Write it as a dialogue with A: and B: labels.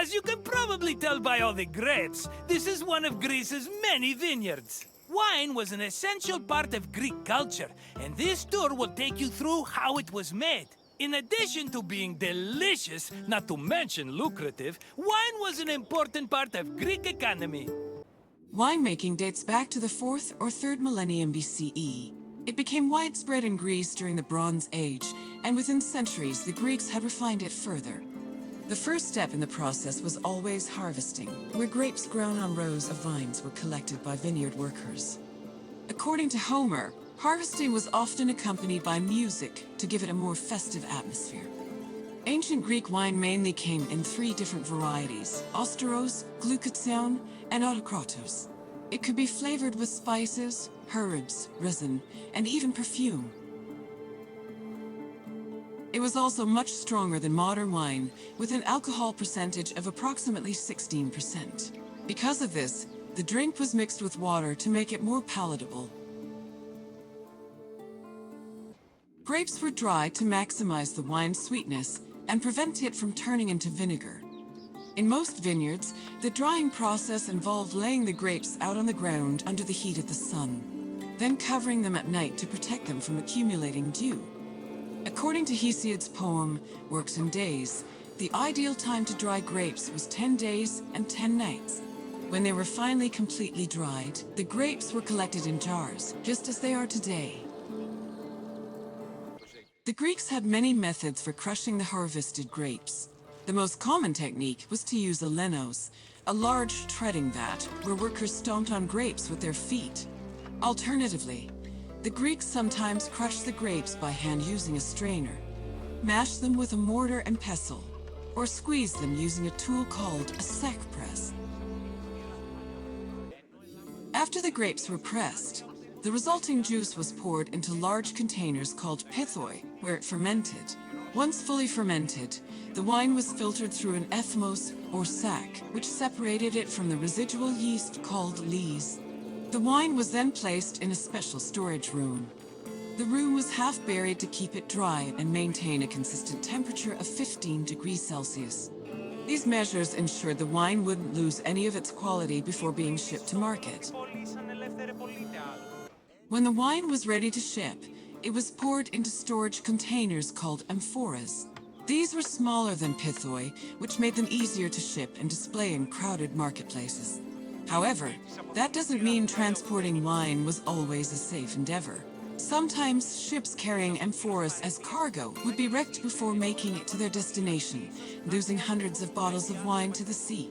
A: As you can probably tell by all the grapes, this is one of Greece's many vineyards. Wine was an essential part of Greek culture, and this tour will take you through how it was made. In addition to being delicious, not to mention lucrative, wine was an important part of Greek economy.
B: Winemaking dates back to the 4th or 3rd millennium BCE. It became widespread in Greece during the Bronze Age, and within centuries the Greeks had refined it further. The first step in the process was always harvesting, where grapes grown on rows of vines were collected by vineyard workers. According to Homer, harvesting was often accompanied by music to give it a more festive atmosphere. Ancient Greek wine mainly came in 3 different varieties: Osteros, Glucation, and Autokratos. It could be flavored with spices, herbs, resin, and even perfume. It was also much stronger than modern wine, with an alcohol percentage of approximately 16%. Because of this, the drink was mixed with water to make it more palatable. Grapes were dried to maximize the wine's sweetness and prevent it from turning into vinegar. In most vineyards, the drying process involved laying the grapes out on the ground under the heat of the sun, then covering them at night to protect them from accumulating dew. According to Hesiod's poem, Works and Days, the ideal time to dry grapes was 10 days and 10 nights. When they were finally completely dried, the grapes were collected in jars, just as they are today. The Greeks had many methods for crushing the harvested grapes. The most common technique was to use a lenos, a large treading vat where workers stomped on grapes with their feet. Alternatively, the Greeks sometimes crushed the grapes by hand using a strainer, mashed them with a mortar and pestle, or squeezed them using a tool called a sack press. After the grapes were pressed, the resulting juice was poured into large containers called pithoi, where it fermented. Once fully fermented, the wine was filtered through an ethmos, or sack, which separated it from the residual yeast called lees. The wine was then placed in a special storage room. The room was half buried to keep it dry and maintain a consistent temperature of 15 degrees Celsius. These measures ensured the wine wouldn't lose any of its quality before being shipped to market. When the wine was ready to ship, it was poured into storage containers called amphoras. These were smaller than pithoi, which made them easier to ship and display in crowded marketplaces. However, that doesn't mean transporting wine was always a safe endeavor. Sometimes ships carrying amphoras as cargo would be wrecked before making it to their destination, losing hundreds of bottles of wine to the sea.